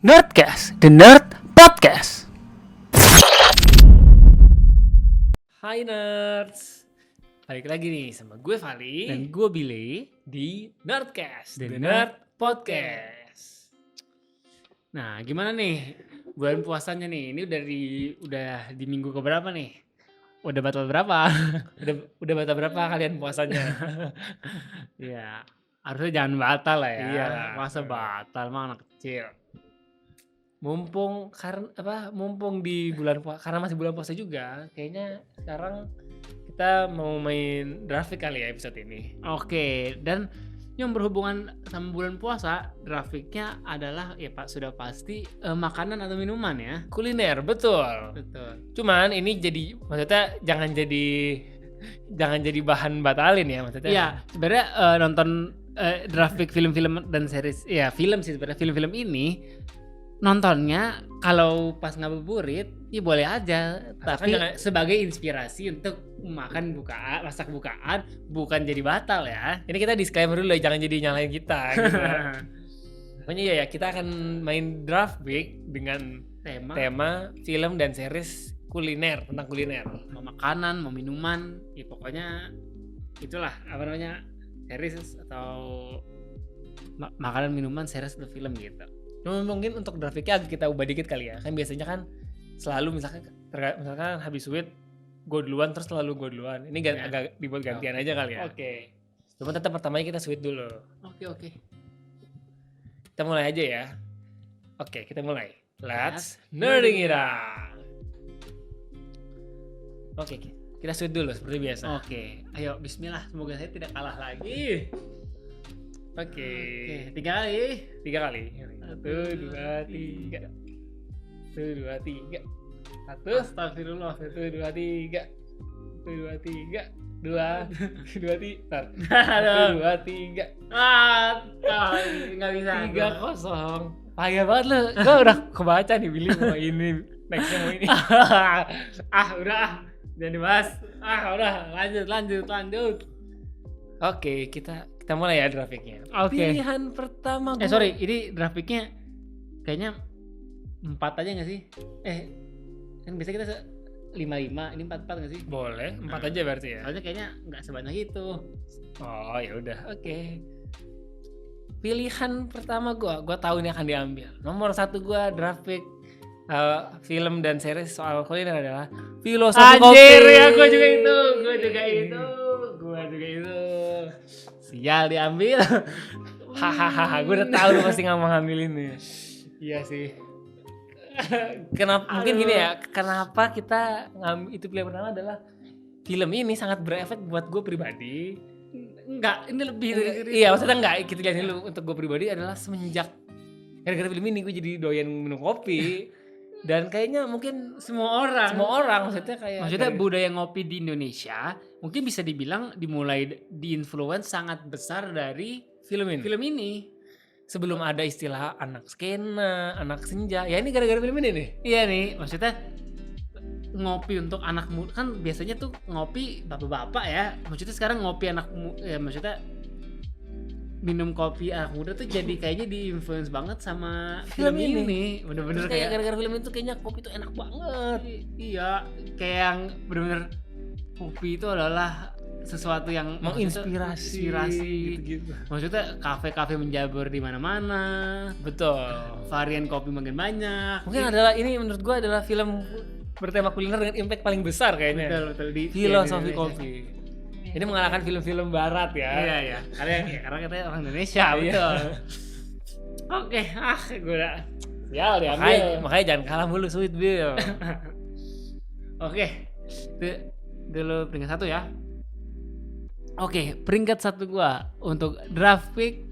Nerdcast, The Nerd Podcast. Hai nerds, balik lagi nih sama gue Vali Dan gue Billy. di Nerdcast, The The Nerd Nerd Podcast. Nah, gimana nih bulan puasanya nih? Ini udah di minggu keberapa nih? Udah batal berapa? Udah batal berapa kalian puasanya? Ya, harusnya jangan batal lah ya. Iya. Masa batal mah anak kecil. Mumpung di bulan puasa, karena masih bulan puasa juga, kayaknya sekarang kita mau main grafik kali ya episode ini. Oke, dan yang berhubungan sama bulan puasa, grafiknya adalah ya Pak sudah pasti makanan atau minuman ya. Kuliner, betul. Betul. Cuman ini maksudnya jangan jadi bahan batalin ya maksudnya. Iya, sebenarnya nonton grafik film-film dan series, ya film sih sebenarnya film-film ini nontonnya kalau pas ngabuburit ya boleh aja, tapi sebagai inspirasi untuk masak bukaan, bukan jadi batal ya. Ini kita disclaimer dulu ya, jangan jadi nyalain kita gitu. Pokoknya ya kita akan main draft week dengan tema film dan series kuliner, tentang kuliner. Mau makanan, mau minuman, ya pokoknya itulah series atau makanan, minuman, series atau film gitu. Mungkin untuk grafiknya agak kita ubah dikit kali ya. Kan biasanya kan selalu misalkan habis sweet gue duluan terus selalu gue duluan. Ini agak dibuat gantian aja kali ya. Oke. Cuma tetap pertamanya kita sweet dulu. Oke. Kita mulai aja ya. Oke, kita mulai. Let's nerding it out. Oke, kita sweet dulu seperti biasa. Oke. Ayo bismillah, semoga saya tidak kalah lagi. Oke. 3 kali. 3 kali. 1, 2, 3. 1, 2, 3. 1. Astagfirullah. 1, 2, 3. 1, 2, 3. 2, 2, 3. 1, 2, 3. Nggak bisa. 3-0. Payah banget lu. Gue udah kebaca nih Billy mau ini. Nextnya mau ini. Udah. Jangan dibahas. Udah. Lanjut. Oke, kita mulai ya grafiknya. Oke. Pilihan pertama gue. Sorry, ini grafiknya kayaknya 4 aja nggak sih? Kan biasa kita 5-5, ini 4-4 nggak sih? Boleh, 4 aja berarti ya. Soalnya kayaknya nggak sebanyak itu. Oh ya udah, oke. Pilihan pertama gue tahu ini akan diambil. Nomor 1 gue grafik film dan series soal kuliner adalah Filosofi Kopi. Anjir ya, gue juga itu. Sial diambil. Hahaha, gue udah tahu lu pasti nggak mau ngambil ini. Iya sih. Kenapa? Mungkin gini ya, kenapa kita ngambil itu pilihan pertama adalah film ini sangat berefek buat gue pribadi. Enggak, ini lebih dari Iya, maksudnya enggak, kita jelasin dulu. Untuk gue pribadi adalah semenjak gara-gara film ini gue jadi doyan minum kopi. Dan kayaknya mungkin semua orang maksudnya budaya ngopi di Indonesia mungkin bisa dibilang dimulai di-influence sangat besar dari film ini. Sebelum ada istilah anak skena, anak senja, ya ini gara-gara film ini nih. Iya nih, maksudnya ngopi untuk anak muda kan biasanya tuh ngopi bapak-bapak ya. Maksudnya sekarang ngopi maksudnya minum kopi anak muda tuh jadi kayaknya di-influence banget sama film ini. Bener-bener kayak gara-gara film itu kayaknya kopi tuh enak banget. Iya, kayak yang bener-bener kopi itu adalah sesuatu yang menginspirasi gitu. Maksudnya kafe-kafe menjamur di mana-mana. Betul. Varian kopi makin banyak. Mungkin adalah ini menurut gua adalah film bertema kuliner dengan impact paling besar kayaknya. Betul di Filosofi Kopi. Ini mengalahkan film-film barat ya. Iya. Karena kita orang Indonesia, betul. Oke, gue udah sial diambil. Makanya jangan kalah mulu Sweet Bill. Oke. Itu dulu peringkat 1 ya. Oke, peringkat 1 gua untuk grafik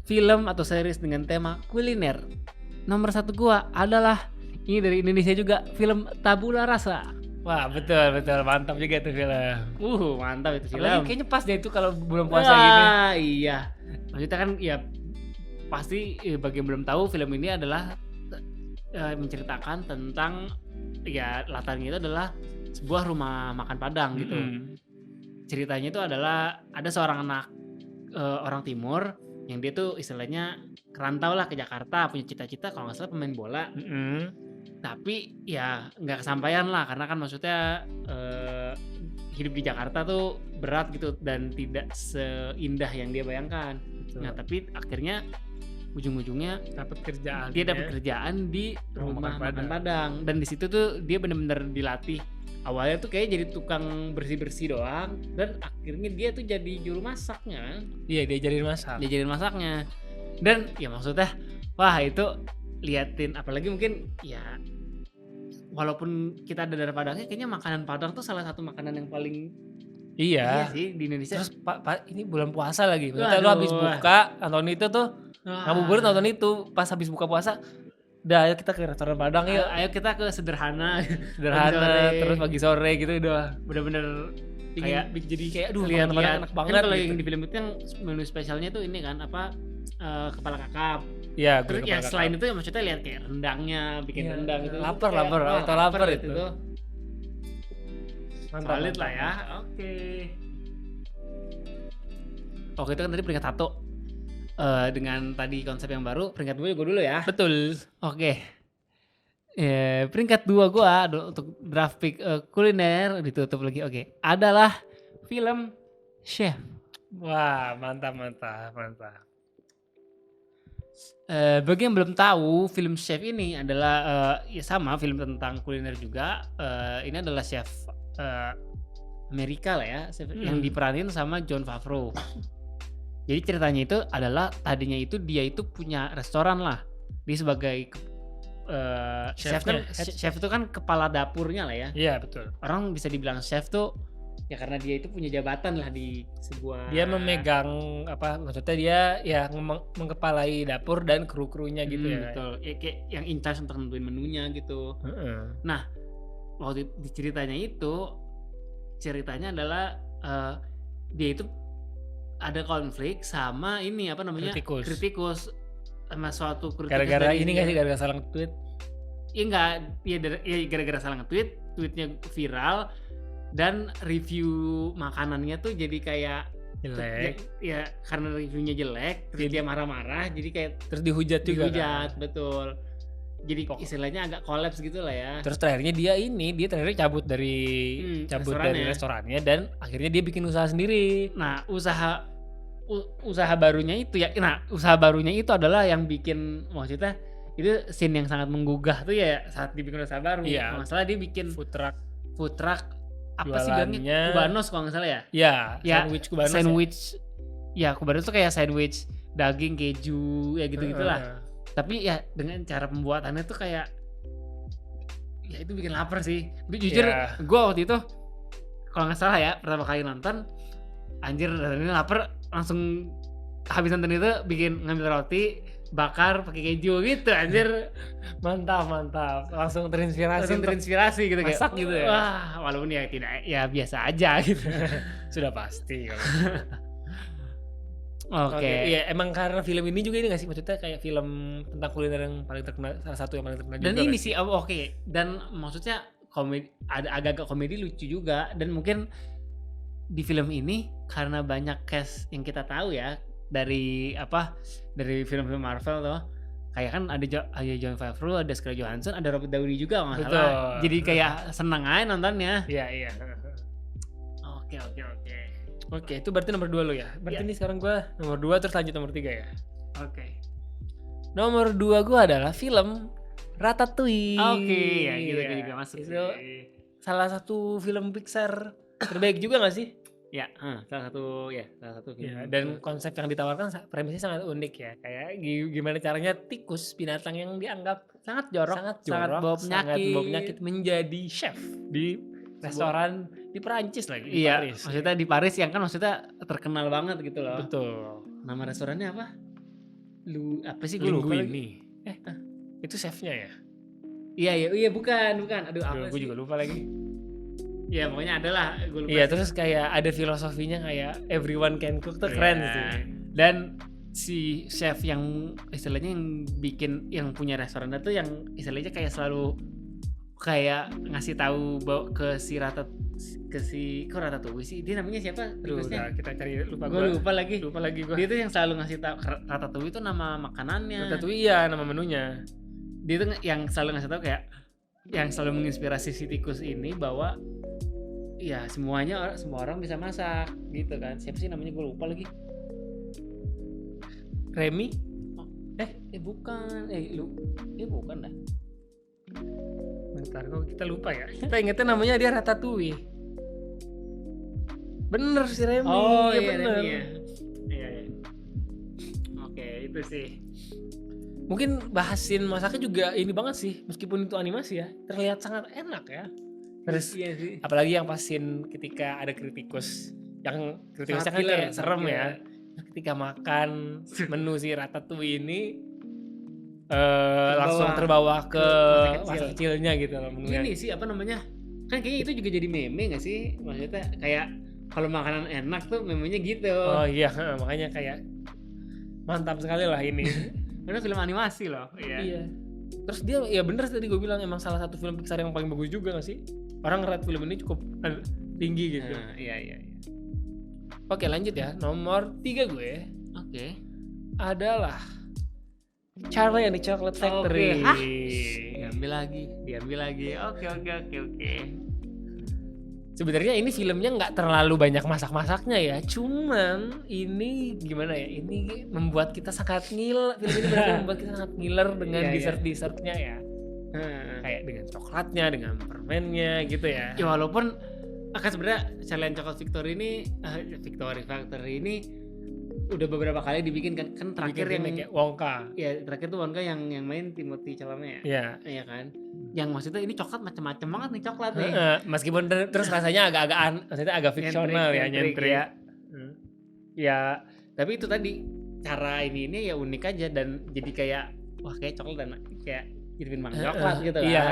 film atau series dengan tema kuliner. Nomor 1 gua adalah ini dari Indonesia juga, film Tabula Rasa. Wah, betul, mantap juga tuh film. Mantap itu film. Apalagi kayaknya pas deh itu kalau bulan puasa gini. Iya. Maksudnya kan ya pasti bagi yang belum tahu film ini adalah menceritakan tentang ya latarnya itu adalah sebuah rumah makan Padang gitu. Ceritanya itu adalah ada seorang anak orang timur yang dia tuh istilahnya kerantau lah ke Jakarta, punya cita-cita kalau nggak salah pemain bola. Tapi ya nggak kesampaian lah karena kan maksudnya hidup di Jakarta tuh berat gitu dan tidak seindah yang dia bayangkan. Betul. Nah tapi akhirnya ujung-ujungnya dia dapat kerjaan di rumah makan Padang dan di situ tuh dia benar-benar dilatih. Awalnya tuh kayak jadi tukang bersih-bersih doang dan akhirnya dia tuh jadi juru masaknya. Iya, diajarin masaknya. Dan ya maksudnya wah itu liatin, apalagi mungkin ya walaupun kita ada daerah Padangnya, kayaknya makanan Padang tuh salah satu makanan yang paling iya sih di Indonesia. Terus ini bulan puasa lagi. Maksudnya lu habis buka nonton itu tuh ngabuburit nonton itu pas habis buka puasa. Udah ayo kita ke restoran Padang yuk. Ayo kita ke sederhana terus pagi sore gitu udah bener-bener kayak jadi kayak aduh lihat enak banget kan kalau gitu. yang di film itu yang menu spesialnya tuh ini kan apa kepala kakap. Iya, terus ya selain itu ya maksudnya lihat kayak rendangnya, bikin rendang itu. Lapar itu. Mantap lah ya. Oke, itu kan tadi peringkat 1. Dengan tadi konsep yang baru, peringkat 2 gue dulu ya. Betul. Oke. Peringkat 2 gue untuk draft pick kuliner ditutup lagi. Oke. Adalah film Chef. Wah, mantap. Bagi yang belum tahu, film Chef ini adalah ya sama film tentang kuliner juga. Ini adalah chef Amerika lah ya, yang diperanin sama Jon Favreau. Jadi ceritanya itu adalah tadinya itu dia itu punya restoran lah. Dia sebagai chef kan, chef itu kan kepala dapurnya lah ya. Iya betul. Orang bisa dibilang chef tuh ya karena dia itu punya jabatan lah di sebuah. Dia memegang maksudnya dia ya mengkepalai dapur dan kru-krunya gitu ya. Betul. Ya, kayak yang in charge untuk nentuin menunya gitu. Nah waktu di ceritanya adalah dia itu ada konflik sama ini apa namanya kritikus sama suatu kritikus gara-gara ini nggak sih gara-gara salah nge-tweet? Iya nggak, ya gara-gara salah nge-tweet, tweetnya viral dan review makanannya tuh jadi kayak jelek. Ya karena reviewnya jelek, terus dia marah-marah, jadi kayak terus dihujat juga. Betul. Jadi istilahnya agak kolaps gitu lah ya. Terus terakhirnya dia terakhirnya cabut dari restorannya dan akhirnya dia bikin usaha sendiri. Nah usaha barunya itu adalah yang bikin maksudnya itu scene yang sangat menggugah tuh ya saat dibikin usaha baru. Iya. Masalah dia bikin food truck apa sih bilangnya Kubanos kalau nggak salah ya. Ya. Sandwich. Ya Kubanos tuh kayak sandwich daging keju ya gitu-gitulah. Tapi ya dengan cara pembuatannya tuh kayak ya itu bikin lapar sih. Jujur gue waktu itu kalau nggak salah ya pertama kali nonton anjir ini lapar langsung habis nonton itu ngambil roti bakar pakai keju gitu anjir. Mantap langsung terinspirasi gitu kayak masak gitu ya. Wah walaupun ya tidak ya biasa aja gitu. Sudah pasti. Oke. Iya emang karena film ini juga ini nggak sih maksudnya kayak film tentang kuliner yang paling terkenal, salah satu yang paling terkenal dan juga. Dan ini sih dan maksudnya komedi, ada agak-agak komedi lucu juga dan mungkin di film ini karena banyak cast yang kita tahu ya dari film-film Marvel tuh kayak kan ada Jon Favreau, ada Scarlett Johansson, ada Robert Downey juga nggak salah. Jadi kayak seneng aja nontonnya. Iya. Oke, itu berarti nomor 2 lo ya. Berarti ini sekarang gue nomor 2 terus lanjut nomor 3 ya. Oke. Nomor 2 gue adalah film Ratatouille. Oke, ya gitu juga masuk itu sih. Salah satu film Pixar terbaik juga gak sih? Ya, salah satu film. Ya, dan konsep yang ditawarkan premisnya sangat unik ya. Kayak gimana caranya tikus binatang yang dianggap sangat jorok, sangat bawa penyakit menjadi chef di restoran di Perancis lagi di Paris. Maksudnya di Paris yang kan maksudnya terkenal banget gitu loh. Betul. Nama restorannya apa? Apa sih gue lupa lagi. Itu chefnya ya? Iya bukan. Aduh apa sih? Gue juga lupa lagi. Ya pokoknya adalah gue lupa. Iya terus kayak ada filosofinya kayak everyone can cook tuh keren sih. Dan si chef yang istilahnya yang punya restoran itu yang istilahnya kayak selalu kayak ngasih tahu ke si ke si kok Ratatouille sih, dia namanya siapa tikusnya? Kita cari, lupa lagi gue. Dia tuh yang selalu ngasih tahu Ratatouille itu nama makanannya. Ratatouille iya nama menunya. Dia tuh yang selalu ngasih tahu kayak yang selalu menginspirasi si tikus ini bahwa ya semua orang bisa masak gitu kan. Siapa sih namanya, gue lupa lagi. Remy? Bukan. Bukan dah. Bentar, kok kita lupa ya? Kita ingetnya namanya dia Ratatouille. Bener si Remy. Oh iya bener. Remy ya. Iya. Oke, itu sih. Mungkin bahasin masaknya juga ini banget sih, meskipun itu animasi ya, terlihat sangat enak ya. Terus iya sih. Apalagi yang pasin ketika ada kritikus, yang kritikusnya kan kayak serem ya. Ketika makan menu si Ratatouille ini langsung terbawa ke masa kecilnya gitu loh menunya. Ini sih apa namanya? Kan kayaknya itu juga jadi meme gak sih? Maksudnya kayak kalau makanan enak tuh memenya gitu. Oh iya, makanya kayak mantap sekali lah ini. Karena film animasi loh. Iya. Terus dia ya bener tadi gue bilang emang salah satu film Pixar yang paling bagus juga gak sih? Orang nge-rate film ini cukup tinggi gitu. Iya. Oke, lanjut ya. Nomor 3 gue. Oke. Adalah Charlie and the Chocolate Factory. Diambil lagi. Oke. Sebenarnya ini filmnya nggak terlalu banyak masak-masaknya ya. Cuman ini gimana ya? Ini membuat kita sangat ngiler. Film ini benar membuat kita sangat ngiler dengan dessert-dessertnya ya. Kayak dengan coklatnya, dengan permennya gitu ya. Ya walaupun akan sebenarnya Charlie and Chocolate Factory ini udah beberapa kali dibikin kan terakhir yang kayak Wonka. Ya terakhir tuh Wonka yang main Timothée Chalamet ya. Iya kan. Yang maksudnya ini coklat macam-macam banget nih coklat nih. Meskipun terus rasanya maksudnya agak fiksional ya nyentrik. Ya, tapi itu tadi cara ini ya unik aja dan jadi kayak wah kayak coklat dan kayak jadi coklat gitu kan. Iya.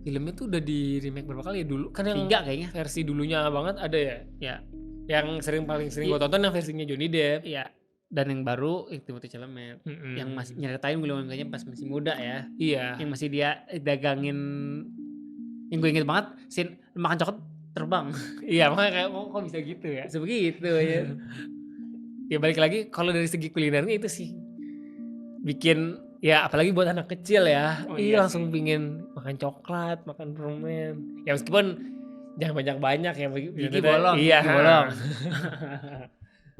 Filmnya tuh udah di remake berapa kali ya dulu? Kan yang 3 kayaknya. Versi dulunya banget ada ya? Ya. Yang paling sering gue tonton yang versinya Johnny Depp. Iya. Dan yang baru Timothée Chalamet yang masih nyeritain Willy Wonkanya pas masih muda ya. Iya. Yang masih dia dagangin. Yang gue inget banget scene makan coklat terbang. Iya, makanya kayak kok bisa gitu ya. Sebegitu ya. Ya balik lagi kalau dari segi kulinernya itu sih bikin ya apalagi buat anak kecil ya. Langsung pingin makan coklat, makan permen. Ya meskipun jangan banyak-banyak ya gigi bolong. Iya, gigi bolong.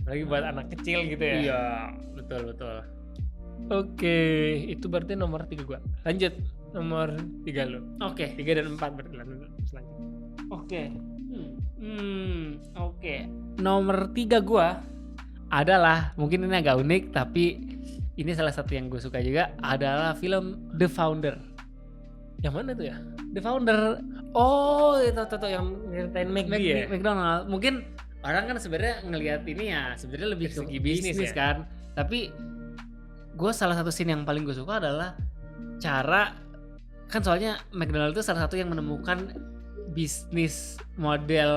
Lagi buat anak kecil gitu ya. Iya, betul. Oke, itu berarti nomor 3 gua. Lanjut, nomor 3 lo. Oke. 3 dan 4 berarti selanjutnya. Oke. Oke. Nomor 3 gua adalah mungkin ini agak unik tapi ini salah satu yang gue suka juga adalah film The Founder. Yang mana tuh ya? The Founder. Oh, itu yang nyeritain McD ya? McDonald. Mungkin orang kan sebenarnya ngelihat ini ya sebenarnya lebih ke segi bisnis ya? Kan. Tapi gue salah satu scene yang paling gue suka adalah cara kan soalnya McDonald itu salah satu yang menemukan bisnis model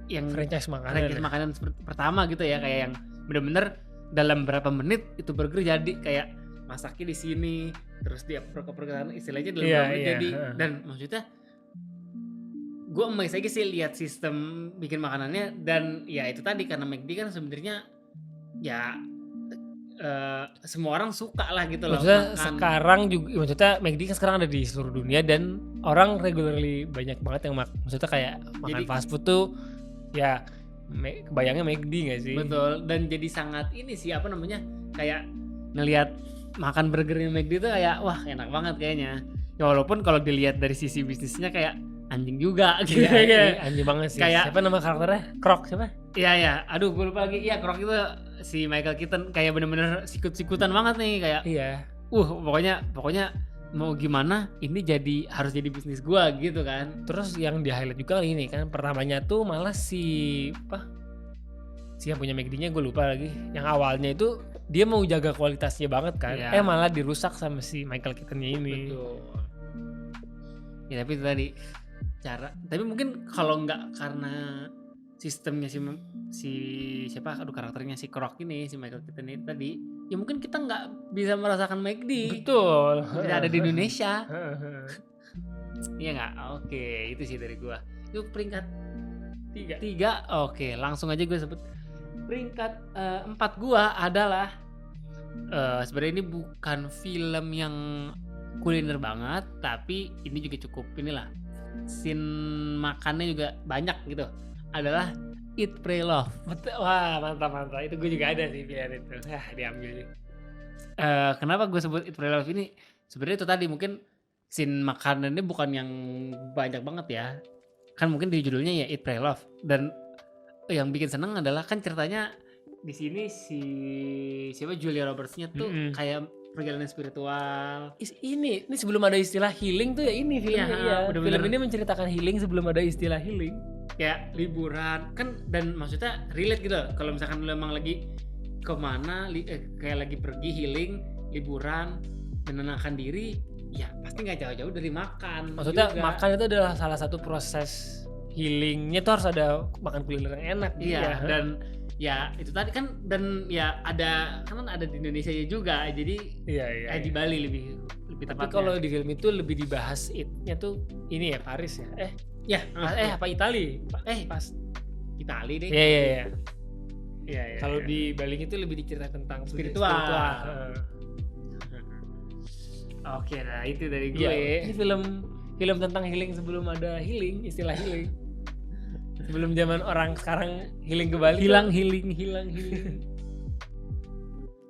yang franchise makanan pertama gitu ya, kayak yang bener-bener dalam berapa menit itu burger jadi, kayak masaknya di sini terus dia proker istilahnya dalam berapa menit jadi. Dan maksudnya gue amazed aja sih lihat sistem bikin makanannya. Dan ya itu tadi karena McD kan sebenarnya ya semua orang suka lah gitu loh. Maksudnya sekarang juga, maksudnya McD kan sekarang ada di seluruh dunia dan orang regularly banyak banget yang maksudnya kayak makan fast food tuh ya kebayangnya McD gak sih? Betul. Dan jadi sangat ini sih apa namanya, kayak ngelihat makan burgernya McD tuh kayak wah enak banget kayaknya. Ya walaupun kalau dilihat dari sisi bisnisnya kayak anjing juga gitu. Iya, anjing banget sih. Kayak, siapa nama karakternya? Croc siapa? Iya. Aduh gue lupa lagi. Iya Croc itu si Michael Keaton kayak bener-bener sikut-sikutan banget nih kayak. Iya. Pokoknya mau gimana ini harus jadi bisnis gua gitu kan. Terus yang di highlight juga kali ini kan pertamanya tuh malah si yang punya McD-nya gue lupa lagi. Yang awalnya itu dia mau jaga kualitasnya banget kan. Iya. Malah dirusak sama si Michael Keaton-nya ini. Betul. Ya tapi itu tadi tapi mungkin kalau nggak karena sistemnya si siapa karakternya si Croc ini, si Michael Keaton ini tadi, ya mungkin kita nggak bisa merasakan McD. Betul. Tidak ada di Indonesia. Iya nggak? Oke, itu sih dari gua. Itu peringkat 3. 3. Oke, langsung aja gue sebut. Peringkat 4 gua adalah sebenarnya ini bukan film yang kuliner banget, tapi ini juga cukup inilah. Scene makannya juga banyak gitu. Adalah Eat Pray Love. Wah, mantap. Itu gue juga ada sih pilihan itu. Diambil. Kenapa gue sebut Eat Pray Love ini? Sebenarnya itu tadi mungkin scene makanannya bukan yang banyak banget ya. Kan mungkin di judulnya ya Eat Pray Love, dan yang bikin seneng adalah kan ceritanya di sini siapa Julia Roberts-nya tuh kayak perjalanan spiritual. Ini sebelum ada istilah healing tuh ya ini filmnya. Iya, film ini menceritakan healing sebelum ada istilah healing. Kayak liburan kan, dan maksudnya relate gitu. Kalau misalkan lu emang lagi kemana kayak lagi pergi healing, liburan, menenangkan diri, ya pasti nggak jauh-jauh dari makan. Maksudnya juga. Makan itu adalah salah satu proses healingnya, tuh harus ada makan kuliner yang enak. Iya, dan ya itu tadi kan, dan ya ada di Indonesia juga, jadi iya. Di Bali lebih Tapi tepatnya. kalau di film itu lebih dibahas itnya tuh ini ya Paris ya. Apa Itali? Pas Itali deh. Iya. Iya. Kalau di Bali itu lebih diceritakan tentang spiritual. Oke, nah itu dari gue. Ini film tentang healing sebelum ada healing, istilah healing. Sebelum zaman orang sekarang healing ke Bali. Hilang healing.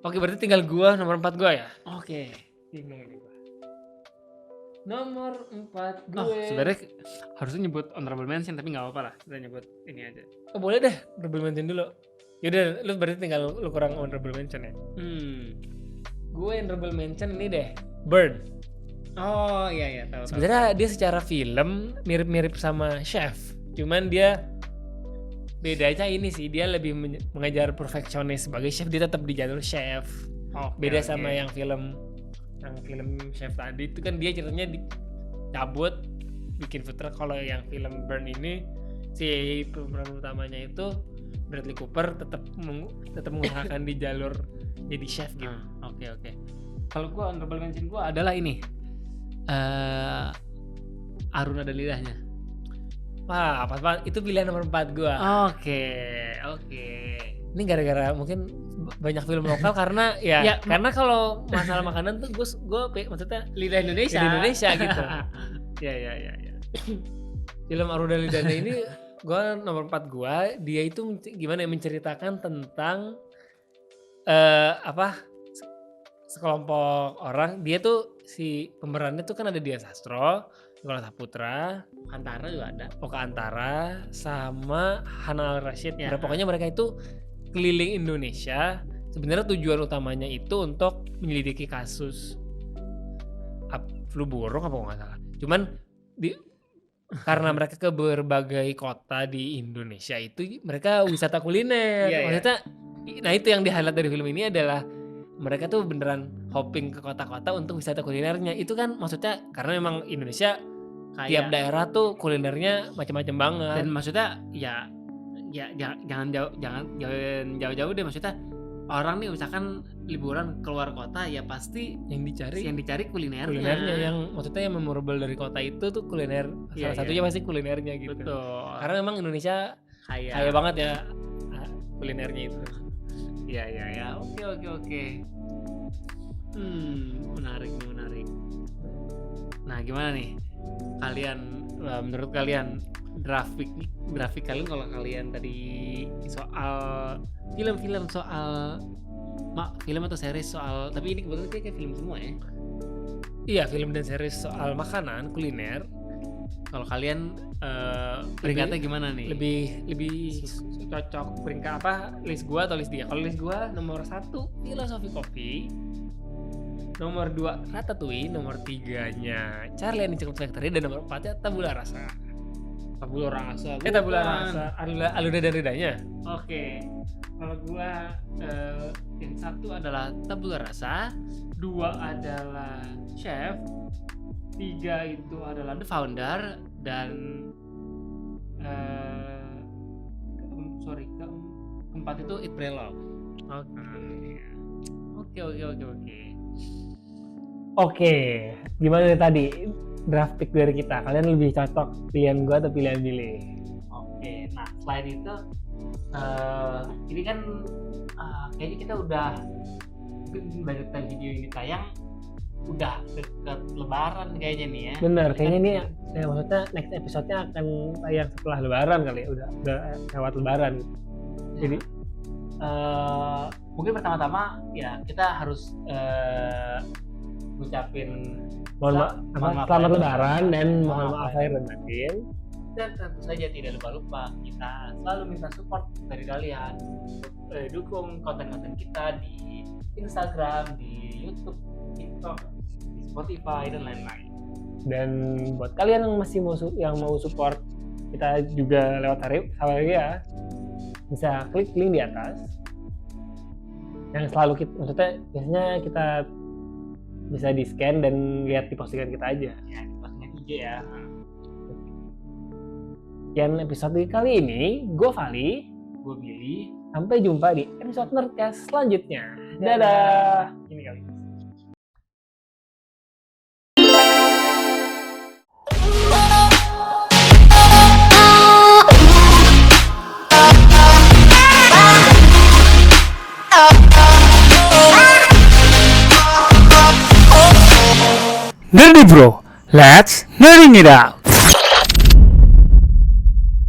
Oke, berarti tinggal gua nomor 4 gua ya. Oke. Bingung nih gua. Nomor 4 gue. Sebenarnya harusnya nyebut honorable mention, tapi nggak apa-apa lah. Kita nyebut ini aja. Boleh deh, honorable mention dulu. Yaudah, lu berarti tinggal lu kurang honorable mention ya. Gue honorable mention ini deh, Bird. Oh iya tahu. Sebenarnya dia secara film mirip-mirip sama Chef. Cuman dia bedanya ini sih, dia lebih mengejar perfeksionis. Sebagai chef dia tetap di jalur chef. Beda sama yang film Chef tadi itu kan dia ceritanya dicabut bikin food truck. Kalau yang film Burn ini si pemeran utamanya itu Bradley Cooper tetap mengusahakan di jalur jadi chef gitu. Oke. Kalau gua honorable mention gua adalah ini. Aruna dan Lidahnya. Wah, apa itu pilihan nomor 4 gua. Oke. Ini gara-gara mungkin banyak film lokal karena ya karena kalau masalah makanan tuh gue maksudnya lidah Indonesia gitu. Ya. Film Aruna dan Lidahnya ini gue nomor 4 gue, dia itu gimana ya, menceritakan tentang sekelompok orang. Dia tuh si pemerannya tuh kan ada Dian Sastro, Nicholas Saputra, Antara juga ada, Oka Antara, sama Hana Al-Rashid. Ya. Pokoknya mereka itu keliling Indonesia. Sebenarnya tujuan utamanya itu untuk menyelidiki kasus flu burung apa nggak salah. Cuman karena mereka ke berbagai kota di Indonesia itu mereka wisata kuliner. Maksudnya, nah itu yang di-highlight dari film ini adalah mereka tuh beneran hopping ke kota-kota untuk wisata kulinernya. Itu kan maksudnya karena memang Indonesia tiap daerah tuh kulinernya macam-macam banget. Dan maksudnya ya jangan jauh-jauh deh. Maksudnya orang nih misalkan liburan keluar kota, ya pasti yang dicari kulinernya yang maksudnya yang memorable dari kota itu tuh kuliner. Salah satunya pasti kulinernya gitu. Betul. Karena memang Indonesia kaya banget ya kulinernya itu. Ya. Oke. Menarik. Nah, gimana nih? Menurut kalian grafik kalian, kalau kalian tadi soal film atau series soal, tapi ini kebetulan kayak film semua ya. Iya, film dan series soal makanan, kuliner. Kalau kalian peringkatnya gimana nih? Lebih cocok peringkat apa? List gua atau list dia? Kalau list gua nomor 1 Philosophy Coffee, nomor 2 Ratatouille, nomor 3-nya Charlie and the Chocolate Factory, dan nomor 4-nya Tabula Rasa. Tabula Rasa. Aruna dan Lidahnya. Oke. Kalau gua yang 1 adalah Tabula Rasa, 2 adalah Chef, 3 itu adalah The Founder, dan keempat itu Eat Pray Love. Oke. Oke, gimana tadi? draft pick dari kita. Kalian lebih cocok pilihan gue atau pilihan Billy? Oke, nah selain itu ini kan kayaknya kita udah melanjutkan video ini tayang udah dekat lebaran kayaknya nih ya. Bener, kayaknya ini maksudnya next episode-nya akan tayang setelah lebaran kali ya, udah lewat lebaran. Jadi mungkin pertama-tama ya kita harus ngucapin selamat lebaran dan mohon maaf lahir dan batin. Dan tentu saja tidak lupa-lupa kita selalu minta support dari kalian untuk dukung konten-konten kita di Instagram, di YouTube, TikTok, di Spotify dan lain-lain. Dan buat kalian yang mau support kita juga lewat Saweria ya, bisa klik link di atas. Yang selalu maksudnya biasanya kita bisa di scan dan lihat di postingan kita aja. Ya, di postingan IG ya. Sekian episode kali ini, gue Vali, gue Billy. Sampai jumpa di episode Nerdcast selanjutnya. Dadah. Ini kali. Nerdy Bro, let's nerding it out.